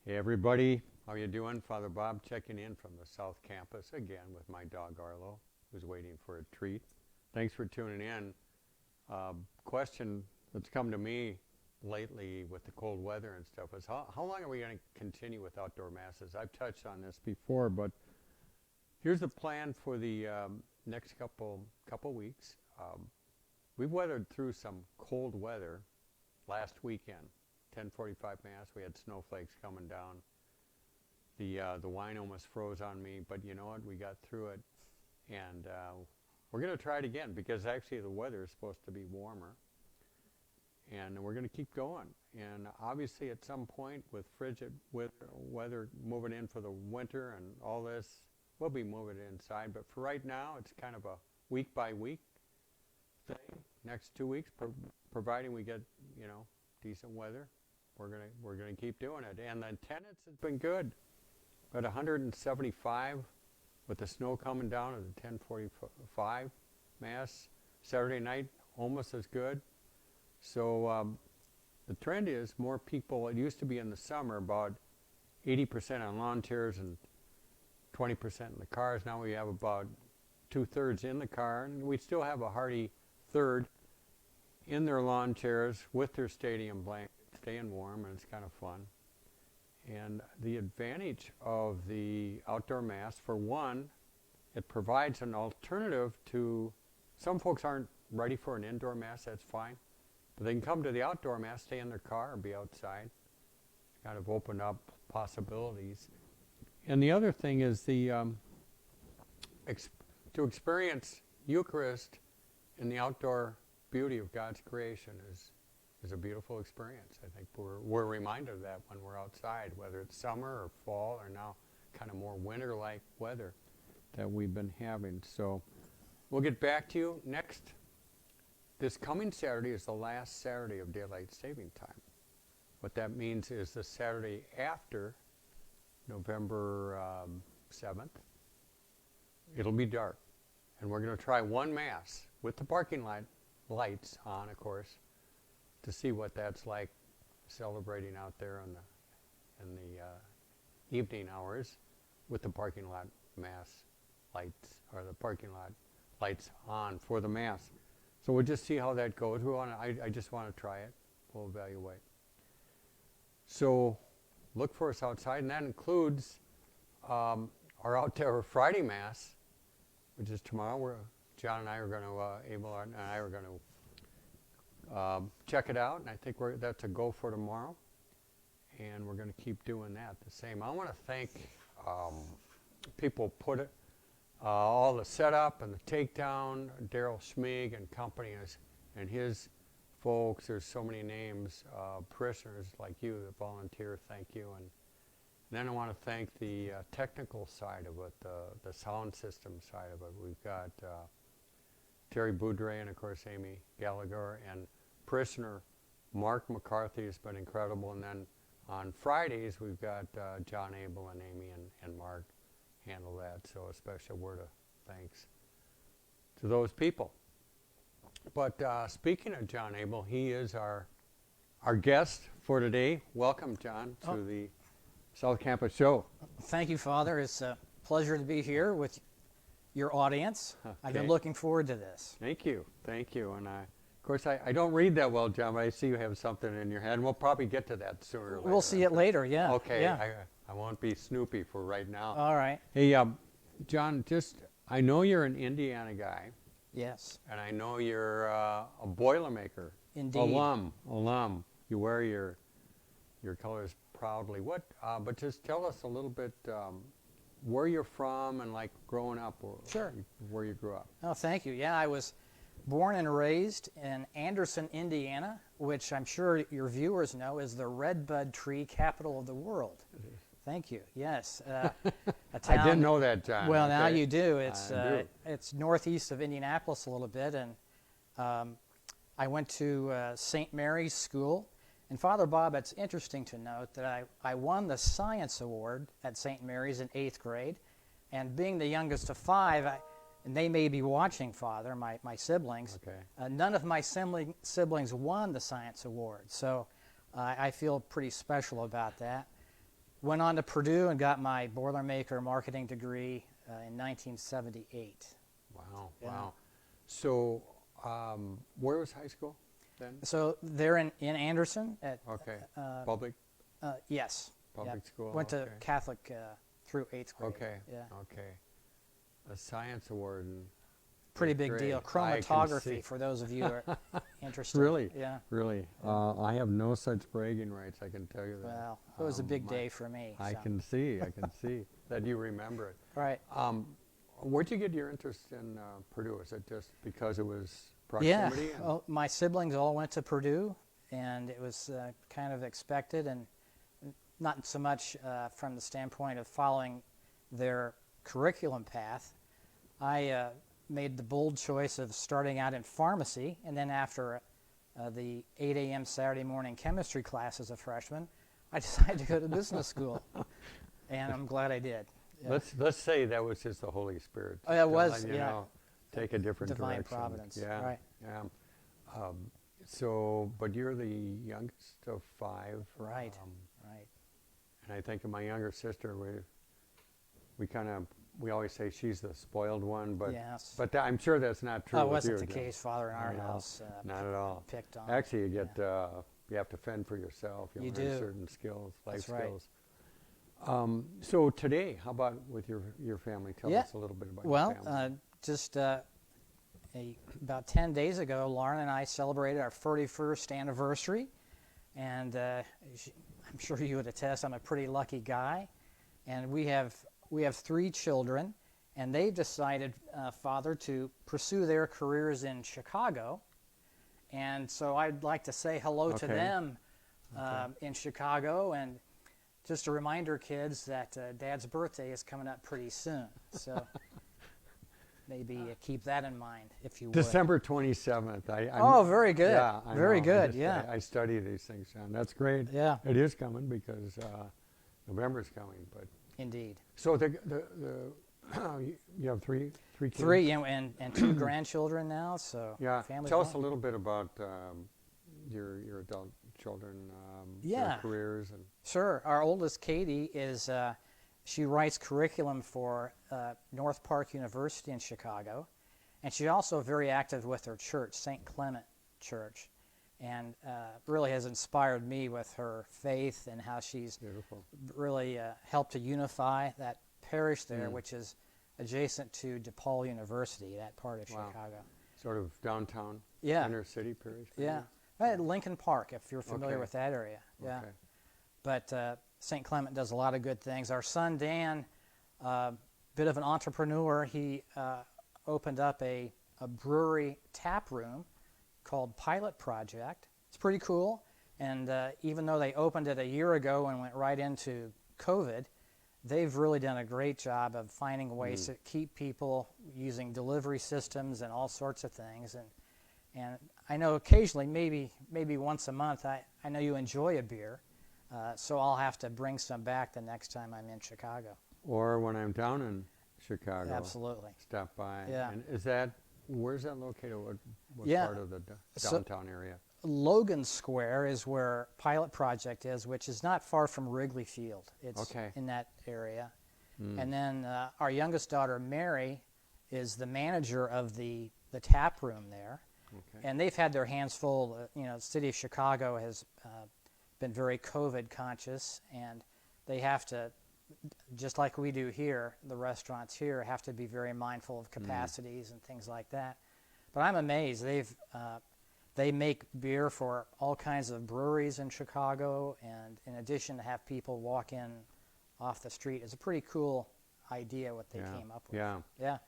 Hey everybody, how you doing? Father Bob checking in from the South Campus again with my dog Arlo, who's waiting for a treat. Thanks for tuning in. Question that's come to me lately with the cold weather and stuff is how long are we going to continue with outdoor masses? I've touched on this before, but here's the plan for the next couple weeks. We've weathered through some cold weather last weekend. 10:45 Mass, we had snowflakes coming down. The wine almost froze on me, but you know what? We got through it, and we're going to try it again because actually the weather is supposed to be warmer, and we're going to keep going. And obviously, at some point, with frigid weather moving in for the winter and all this, we'll be moving inside. But for right now, it's kind of a week by week thing. Next 2 weeks, providing we get decent weather. We're gonna keep doing it, and the attendance has been good. At 175, with the snow coming down at the 10:45 Mass. Saturday night almost as good. So the trend is more people. It used to be in the summer about 80% on lawn chairs and 20% in the cars. Now we have about 2/3 in the car, and we still have a hearty third in their lawn chairs with their stadium blanket, staying warm, and it's kind of fun. And the advantage of the outdoor mass, for one, it provides an alternative to, some folks aren't ready for an indoor mass, that's fine. But they can come to the outdoor mass, stay in their car, or be outside. Kind of open up possibilities. And the other thing is the to experience Eucharist in the outdoor beauty of God's creation is a beautiful experience. I think we're reminded of that when we're outside, whether it's summer or fall or now kind of more winter-like weather that we've been having. So we'll get back to you next. This coming Saturday is the last Saturday of daylight saving time. What that means is the Saturday after November 7th, it'll be dark. And we're going to try one Mass with the parking lights on, of course, to see what that's like celebrating out there in the evening hours with the parking lot Mass lights, or the parking lot lights on for the Mass. So we'll just see how that goes. I just want to try it. We'll evaluate. So look for us outside, and that includes our outdoor Friday Mass, which is tomorrow. John and I are going to, Abel and I are going to check it out, and I think that's a go for tomorrow, and we're going to keep doing that the same. I want to thank people put it, all the setup and the takedown, Daryl Schmig and company and his folks. There's so many names, parishioners like you that volunteer, thank you. And then I want to thank the technical side of it, the sound system side of it. We've got Terry Boudre and, of course, Amy Gallagher, and parishioner Mark McCarthy has been incredible. And then on Fridays, we've got John Abel and Amy and Mark handle that. So a special word of thanks to those people. But speaking of John Abel, he is our guest for today. Welcome, John, to the South Campus Show. Thank you, Father. It's a pleasure to be here with your audience. Okay. I've been looking forward to this. Thank you. And of course, I don't read that well, John, but I see you have something in your head, and we'll probably get to that sooner or later. We'll see it later, yeah. Okay, yeah. I won't be Snoopy for right now. All right. Hey, John, I know you're an Indiana guy. Yes. And I know you're a Boilermaker. Indeed. Alum. You wear your colors proudly. But just tell us a little bit where you're from and like growing up. Sure. Where you grew up. Oh, thank you. Yeah, I was born and raised in Anderson, Indiana, which I'm sure your viewers know is the redbud tree capital of the world. It is. Thank you. Yes. A town, I didn't know that, John. Well, okay. now you do. It's northeast of Indianapolis a little bit, and I went to St. Mary's School. And Father Bob, it's interesting to note that I won the Science Award at St. Mary's in 8th grade, and being the youngest of 5, and they may be watching, Father, my siblings. Okay. None of my siblings won the Science Award, so I feel pretty special about that. went on to Purdue and got my Boilermaker marketing degree in 1978. Wow, Yeah. wow. So, where was high school then? So they're in Anderson at Okay, public yes. public school. Went to okay. Catholic through 8th grade. Okay, Yeah. okay. A science award in Pretty 8th big grade. deal. I can see. Chromatography for those of you who are interested. Really? Yeah. Really? I have no such bragging rights, I can tell you that. Well, it was a big day for me. I so. can see that you remember it. Right. Where'd you get your interest in Purdue? Is it just because it was Yeah. proximity? and- Well, my siblings all went to Purdue, and it was kind of expected, and not so much from the standpoint of following their curriculum path. I made the bold choice of starting out in pharmacy, and then after the 8 a.m. Saturday morning chemistry class as a freshman, I decided to go to business school, and I'm glad I did. Yeah. Let's say that was just the Holy Spirit. Oh, it was, telling you, yeah. take a different Divine direction. providence, Yeah. right. Yeah. So, but you're the youngest of 5. Right. Right. And I think of my younger sister, we always say she's the spoiled one, but Yes. but I'm sure that's not true. Oh, it with wasn't you, the Jim. case. Father in our No, house Not at all. picked on. Actually, you get you have to fend for yourself. You learn do. certain skills, life That's right. skills. So today, how about with your family? Tell Yeah. us a little bit about Well, your family. just about 10 days ago, Lauren and I celebrated our 41st anniversary, and I'm sure you would attest I'm a pretty lucky guy. And we have 3 children, and they've decided, Father, to pursue their careers in Chicago. And so I'd like to say hello to Okay. them in Chicago, and just a reminder, kids, that Dad's birthday is coming up pretty soon. So maybe keep that in mind, if you would. December 27th. Oh, very good. Yeah, I Very know. good, yeah. I study these things, John. That's great. Yeah. It is coming because November's coming. But Indeed. so you have three kids. 3 and 2 grandchildren now, so Yeah. family's Tell us a growing. little bit about your adult children, Yeah. their careers, and Sure. Our oldest, Katie, is she writes curriculum for North Park University in Chicago, and she's also very active with her church, St. Clement Church, and really has inspired me with her faith and how she's beautiful. really helped to unify that parish there, which is adjacent to DePaul University, that part of Wow. Chicago. Sort of downtown, Yeah. inner city parish. Yeah. Right, Lincoln Park, if you're familiar Okay. with that area. Yeah. Okay. But St. Clement does a lot of good things. Our son Dan, bit of an entrepreneur, he opened up a brewery tap room called Pilot Project. It's pretty cool. And even though they opened it a year ago and went right into COVID, they've really done a great job of finding ways to keep people using delivery systems and all sorts of things. And I know occasionally, maybe once a month, I know you enjoy a beer, so I'll have to bring some back the next time I'm in Chicago. Or when I'm down in Chicago. Absolutely. Stop by. Yeah. And where's that located? What Yeah. part of the So- downtown area? Logan Square is where Pilot Project is, which is not far from Wrigley Field. It's Okay. in that area. And then our youngest daughter, Mary, is the manager of the tap room there. Okay. And they've had their hands full. The city of Chicago has been very COVID conscious, and they have to, just like we do here, the restaurants here have to be very mindful of capacities and things like that. But I'm amazed. They make beer for all kinds of breweries in Chicago, and in addition to have people walk in off the street. It's a pretty cool idea what they came up with. Yeah. Yeah.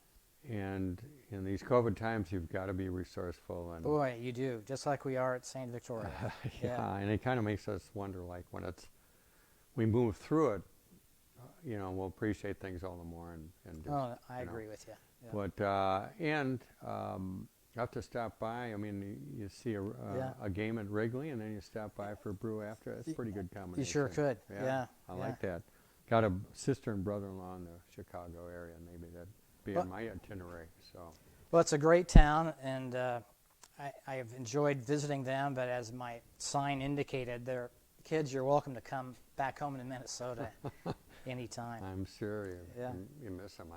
And in these COVID times, you've got to be resourceful. And Boy, you do, just like we are at St. Victoria. yeah, and it kind of makes us wonder, like when we move through it, we'll appreciate things all the more. And just, Oh, I agree with you. Yeah. But you have to stop by. I mean, you see a game at Wrigley, and then you stop by for a brew after. That's a pretty good combination. You sure could. Yeah. I like that. Got a sister and brother-in-law in the Chicago area. Maybe that'd be on my itinerary. So. Well, it's a great town, and I have enjoyed visiting them. But as my sign indicated, they're kids, you're welcome to come back home to Minnesota anytime. I'm sure Yeah. you miss them.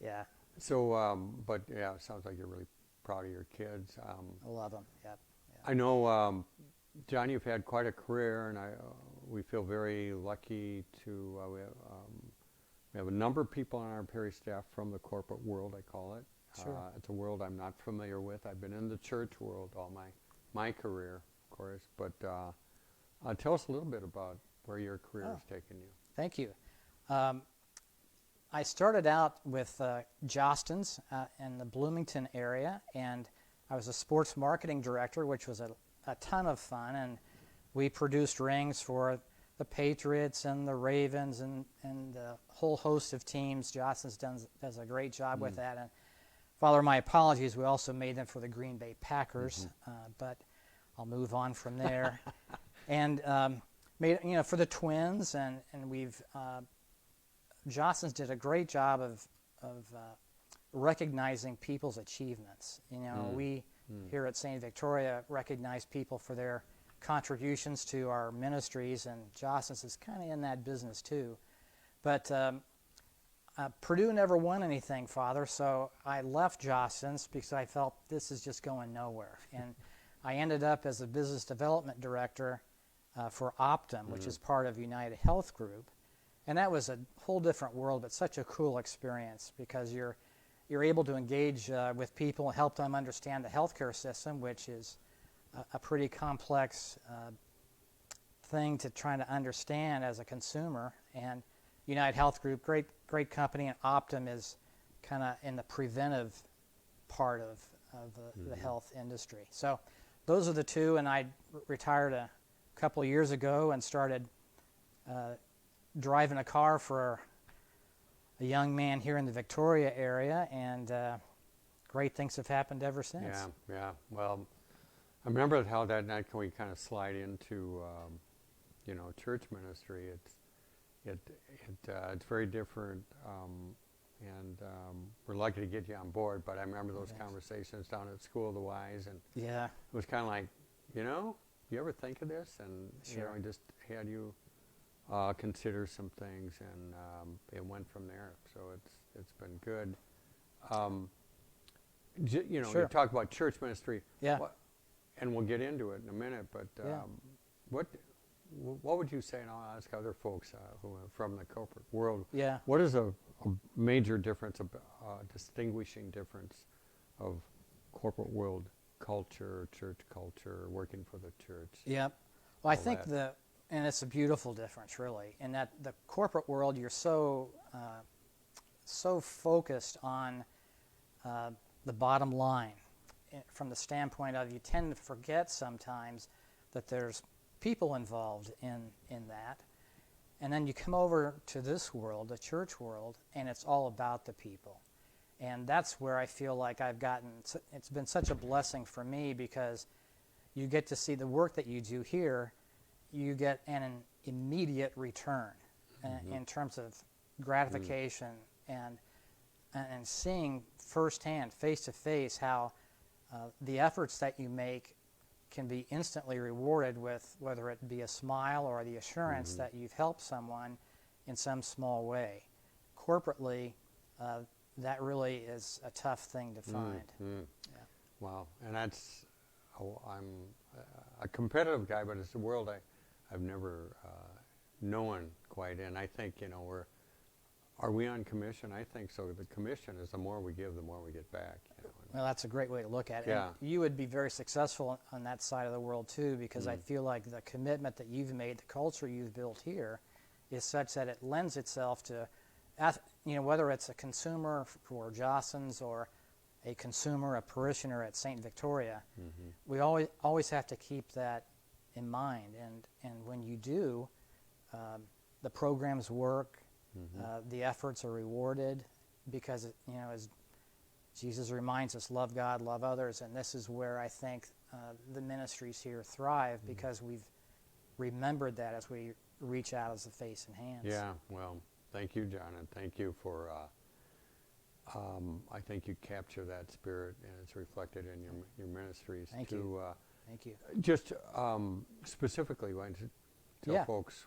Yeah, So, but yeah, it sounds like you're really proud of your kids. I love them. Yep. I know, John, you've had quite a career, and we feel very lucky to, we have a number of people on our parish staff from the corporate world, I call it. Sure. It's a world I'm not familiar with. I've been in the church world all my career, of course, but tell us a little bit about where your career has taken you. Thank you. I started out with Jostens in the Bloomington area, and I was a sports marketing director, which was a ton of fun, and we produced rings for the Patriots and the Ravens and a whole host of teams. Jostens does a great job with that. And Father, my apologies, we also made them for the Green Bay Packers, but I'll move on from there. And made, for the Twins, and we've Jostens did a great job of recognizing people's achievements. We here at St. Victoria recognize people for their contributions to our ministries, and Jostens is kind of in that business too. But Purdue never won anything, Father, so I left Jostens because I felt this is just going nowhere. And I ended up as a business development director for Optum, which is part of United Health Group. And that was a whole different world, but such a cool experience because you're able to engage with people and help them understand the healthcare system, which is a pretty complex thing to try to understand as a consumer. And United Health Group, great company, and Optum is kind of in the preventive part of the health industry. So those are the two, and I retired a couple of years ago and started driving a car for a young man here in the Victoria area, and great things have happened ever since. Yeah. Well, I remember how that night we kind of slide into, church ministry. It's very different, and we're lucky to get you on board. But I remember those conversations down at School of the Wise, and Yeah. it was kind of like, you ever think of this? And I just had you consider some things, and it went from there. So it's been good. Sure. You talk about church ministry. Yeah. And we'll get into it in a minute, but what would you say, and I'll ask other folks who are from the corporate world, Yeah. what is a major difference, a distinguishing difference of corporate world culture, church culture, working for the church? Yeah. Well, I all think that? and it's a beautiful difference, really, in that the corporate world, you're so focused on the bottom line. From the standpoint of, you tend to forget sometimes that there's people involved in that. And then you come over to this world, the church world, and it's all about the people. And that's where I feel like it's been such a blessing for me, because you get to see the work that you do here, you get an immediate return in terms of gratification and seeing firsthand, face to face, how the efforts that you make can be instantly rewarded with, whether it be a smile or the assurance that you've helped someone in some small way. Corporately, that really is a tough thing to find. Yeah. Wow. And I'm a competitive guy, but it's a world I've never known quite. And I think, are we on commission? I think so. The commission is the more we give, the more we get back. Well, that's a great way to look at it. Yeah. And you would be very successful on that side of the world too, because I feel like the commitment that you've made, the culture you've built here, is such that it lends itself to, whether it's a consumer for Jostens or a consumer, a parishioner at St. Victoria, we always have to keep that in mind. And when you do, the programs work, the efforts are rewarded, because as Jesus reminds us, love God, love others, and this is where I think the ministries here thrive, because we've remembered that as we reach out as a face and hands. Yeah, well, thank you, John, and thank you for, I think you capture that spirit, and it's reflected in your ministries. Thank you. Thank you. Just specifically, tell folks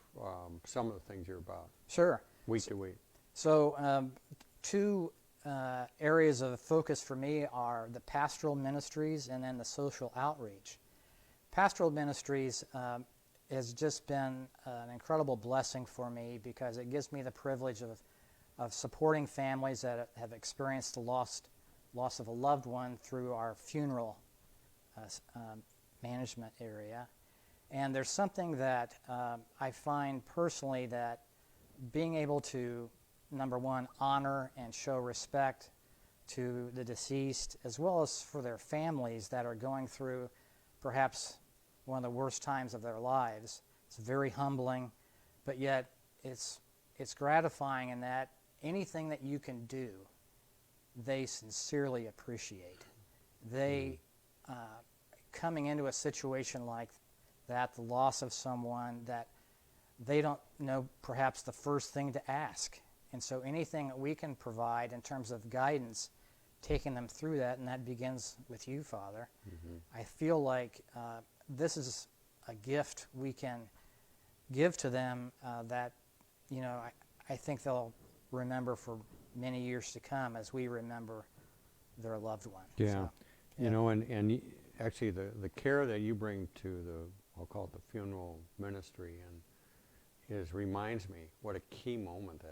some of the things you're about. Sure. Week to week. So two areas of focus for me are the pastoral ministries and then the social outreach. Pastoral ministries has just been an incredible blessing for me because it gives me the privilege of supporting families that have experienced the loss of a loved one through our funeral management area. And there's something that I find personally that being able to, number one, honor and show respect to the deceased, as well as for their families that are going through perhaps one of the worst times of their lives. It's very humbling, but yet it's gratifying in that anything that you can do, they sincerely appreciate. They, coming into a situation like that, the loss of someone that they don't know perhaps the first thing to ask. And so anything that we can provide in terms of guidance, taking them through that, and that begins with you, Father, I feel like this is a gift we can give to them that, I think they'll remember for many years to come as we remember their loved one. Yeah. So, And actually the care that you bring to I'll call it the funeral ministry, and reminds me what a key moment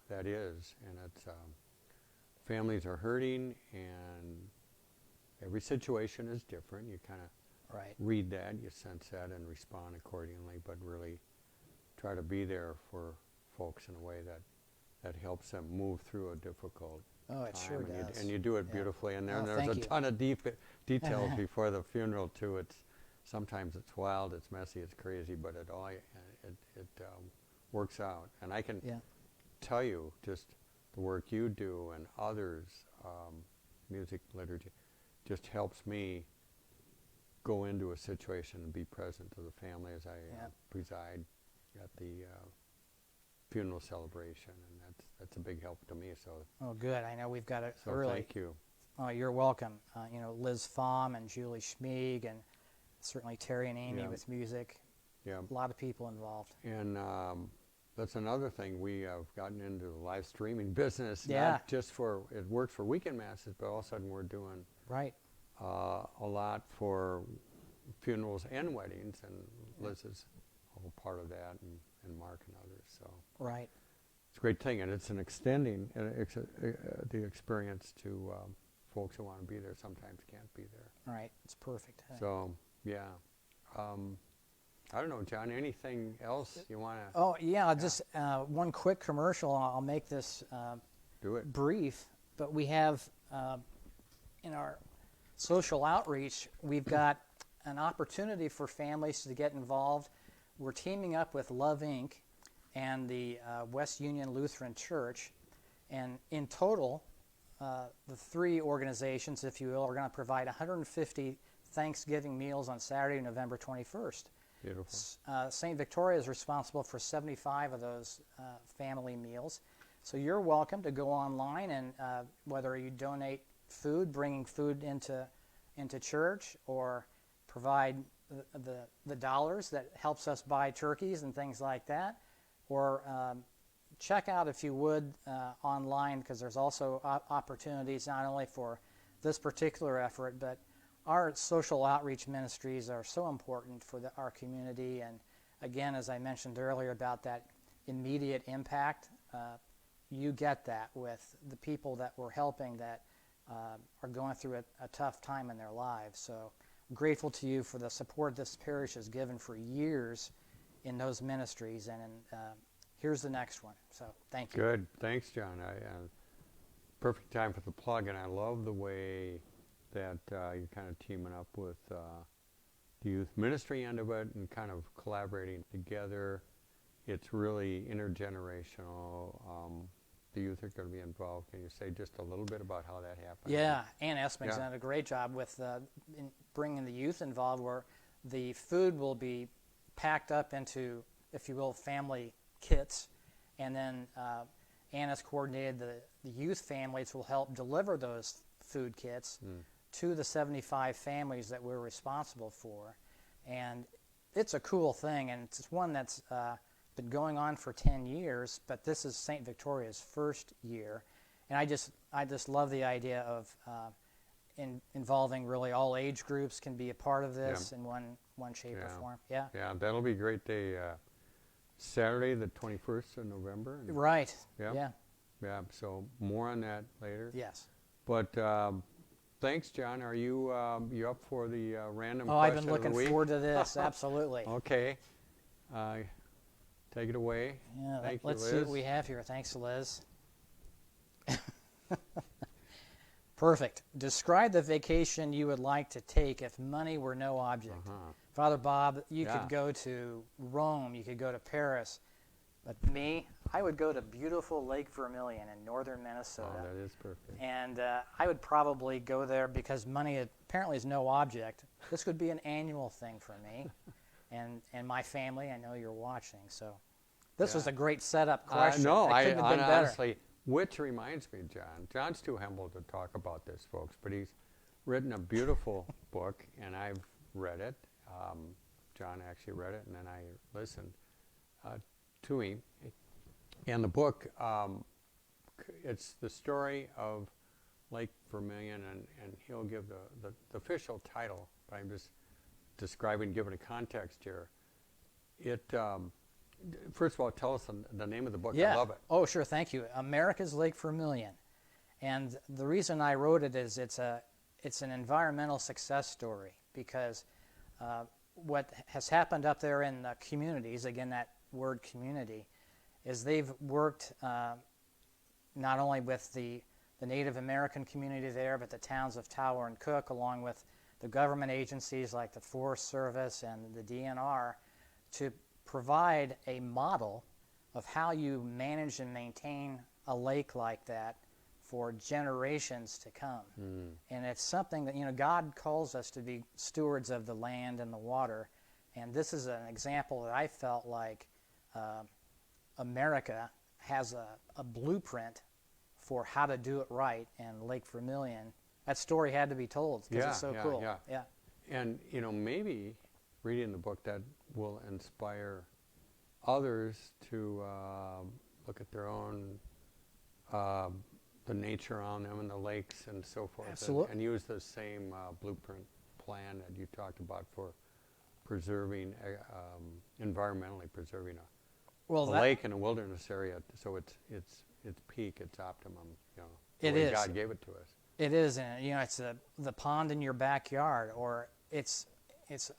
that is. And it's families are hurting, and every situation is different. You kind of read that, you sense that, and respond accordingly, but really try to be there for folks in a way that helps them move through a difficult it time. sure does. And you do it beautifully. And then there's thank a you. ton of details before the funeral too. Sometimes it's wild, it's messy, it's crazy, but it works out. And I can tell you, just the work you do and others, music, liturgy, just helps me go into a situation and be present to the family as I preside at the funeral celebration, and that's a big help to me. So. Oh, good. I know we've got a So really. thank you. Oh, you're welcome. Liz Fahm and Julie Schmieg, and certainly Terry and Amy with music. Yeah. A lot of people involved. And that's another thing. We have gotten into the live streaming business. Yeah. Not just it works for weekend masses, but all of a sudden we're doing a lot for funerals and weddings, and Liz is a whole part of that, and Mark and others. So it's a great thing, and it's an extending the experience to folks who want to be there sometimes can't be there. Right. It's perfect. So yeah. I don't know, John, anything else you want to? Oh, yeah, just one quick commercial. I'll make this do it brief, but we have in our social outreach, we've got an opportunity for families to get involved. We're teaming up with Love Inc. and the West Union Lutheran Church, and in total, the three organizations, if you will, are going to provide 150 Thanksgiving meals on Saturday, November 21st. Beautiful. St. Victoria is responsible for 75 of those family meals. So you're welcome to go online, and whether you donate food, bringing food into church, or provide the dollars that helps us buy turkeys and things like that, or check out, if you would, online, because there's also opportunities not only for this particular effort, but our social outreach ministries are so important for our community. And again, as I mentioned earlier about that immediate impact, you get that with the people that we're helping that are going through a tough time in their lives. So I'm grateful to you for the support this parish has given for years in those ministries. And here's the next one. So thank you. Good. Thanks, John. Perfect time for the plug, and I love the way that you're kind of teaming up with the youth ministry end of it and kind of collaborating together. It's really intergenerational. The youth are going to be involved. Can you say just a little bit about how that happened? Yeah, Ann Esping's done a great job with in bringing the youth involved, where the food will be packed up into, if you will, family kits, and then Ann has coordinated the youth families will help deliver those food kits to the 75 families that we're responsible for. And it's a cool thing, and it's one that's been going on for 10 years, but this is St. Victoria's first year. And I just love the idea of involving really all age groups can be a part of this in one shape or form. Yeah. Yeah, that'll be a great day. Saturday, the 21st of November. Right. Yeah. Yeah. Yeah. So more on that later. Yes. But thanks, John. Are you up for the random Oh, question I've been of the looking week? forward to this. Absolutely. Okay. Take it away. Yeah. Thank you, Let's Liz. see what we have here. Thanks, Liz. Perfect. Describe the vacation you would like to take if money were no object. Father Bob, you could go to Rome, you could go to Paris, but me, I would go to beautiful Lake Vermillion in northern Minnesota. Oh, that is perfect. And I would probably go there because money apparently is no object. This would be an annual thing for me and my family. I know you're watching, so this was a great setup question. No, It couldn't have been better. honestly, which reminds me, John. John's too humble to talk about this, folks, but he's written a beautiful book, and I've read it. John actually read it, and then I listened to him. And the book, it's the story of Lake Vermillion, and he'll give the official title, but I'm just describing, giving a context here. It, first of all, tell us the name of the book. Yeah. I love it. Oh, sure. Thank you. America's Lake Vermillion. And the reason I wrote it is it's an environmental success story because what has happened up there in the communities, again, that word community, is they've worked not only with the Native American community there, but the towns of Tower and Cook, along with the government agencies like the Forest Service and the DNR, to provide a model of how you manage and maintain a lake like that for generations to come. And it's something that, God calls us to be stewards of the land and the water. And this is an example that I felt like America has a blueprint for how to do it right. And Lake Vermillion, that story had to be told because it's so cool. Yeah. And, maybe reading the book that will inspire others to look at their own the nature around them and the lakes and so forth. Absolutely. And use the same blueprint plan that you talked about for preserving, environmentally preserving a lake in a wilderness area, so it's peak, its optimum, the It way is. God gave it to us. It is, and it's the pond in your backyard, or it's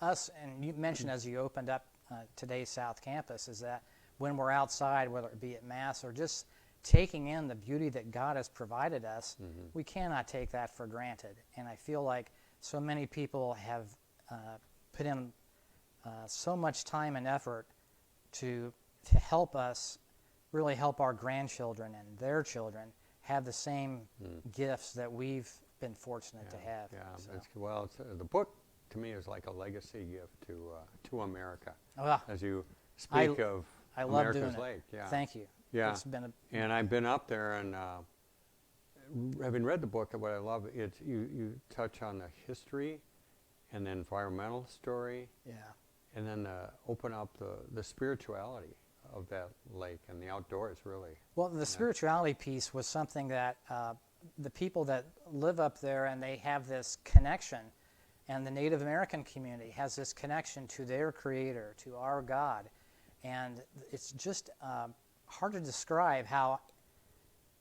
us. And you mentioned as you opened up today's South Campus is that when we're outside, whether it be at Mass or just taking in the beauty that God has provided us, we cannot take that for granted. And I feel like so many people have put in so much time and effort to help us really help our grandchildren and their children have the same gifts that we've been fortunate to have. Yeah, so. The book to me is like a legacy gift to America. As you speak of I love America's doing Lake. it. Yeah. Thank you. Yeah. It's been and I've been up there, and having read the book, what I love is you touch on the history and the environmental story. Yeah. And then open up the spirituality of that lake and the outdoors, really. Well, the spirituality piece was something that the people that live up there, and they have this connection, and the Native American community has this connection to their Creator, to our God. And it's just hard to describe how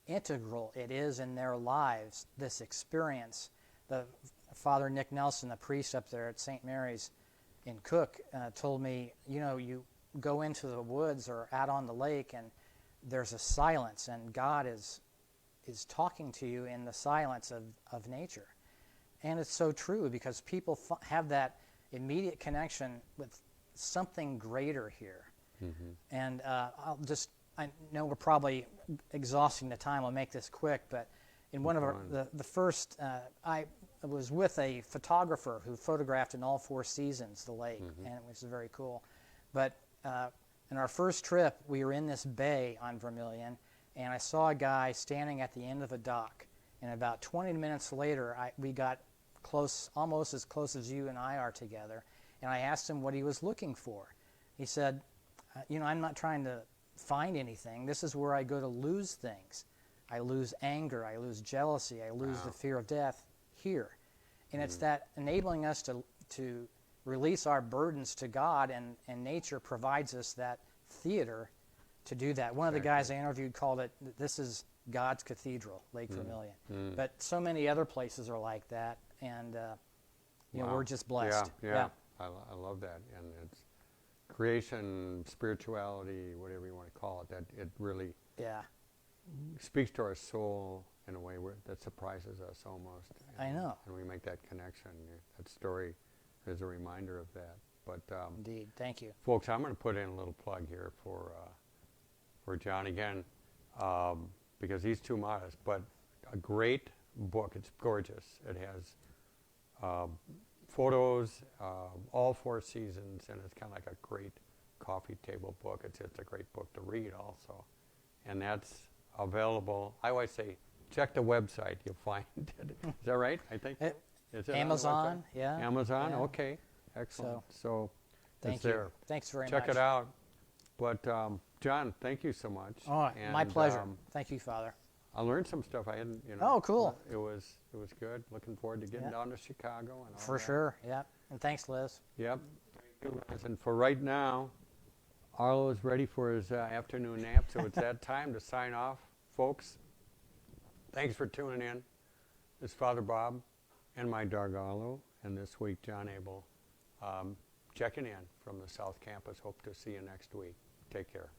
integral it is in their lives, this experience. The Father Nick Nelson, the priest up there at St. Mary's in Cook, told me, you go into the woods or out on the lake and there's a silence, and God is talking to you in the silence of nature. And it's so true because people have that immediate connection with something greater here. And I know we're probably exhausting the time. I'll make this quick, but in one of the first, I was with a photographer who photographed in all 4 seasons the lake, and it was very cool. But in our first trip, we were in this bay on Vermillion, and I saw a guy standing at the end of a dock. And about 20 minutes later, we got close, almost as close as you and I are together, and I asked him what he was looking for. He said, I'm not trying to find anything. This is where I go to lose things. I lose anger, I lose jealousy, I lose the fear of death here. And it's that enabling us to release our burdens to God, and nature provides us that theater to do that. One of the guys I interviewed called it, this is God's cathedral, Lake Vermillion. But so many other places are like that, and we're just blessed. Yeah. I love that. And it's creation, spirituality, whatever you want to call it, that it really speaks to our soul in a way that surprises us almost. I know. And we make that connection. That story is a reminder of that. But indeed, thank you. Folks, I'm going to put in a little plug here for John again, because he's too modest, but a great book. It's gorgeous. It has photos, all 4 seasons, and it's kind of like a great coffee table book. It's a great book to read also. And that's available. I always say, check the website. You'll find it. Is that right? I think is it Amazon, yeah. Amazon, yeah. Okay. Excellent. So thank it's you. there. Thanks very much. Check it out. But John, thank you so much. Oh, my pleasure. Thank you, Father. I learned some stuff I hadn't, Oh, cool. It was good. Looking forward to getting down to Chicago and all For that. sure, yeah. And thanks, Liz. Yep. Thank you, Liz. And for right now, Arlo is ready for his afternoon nap, so it's that time to sign off, folks. Thanks for tuning in. This is Father Bob and my dog Arlo, and this week John Abel checking in from the South Campus. Hope to see you next week. Take care.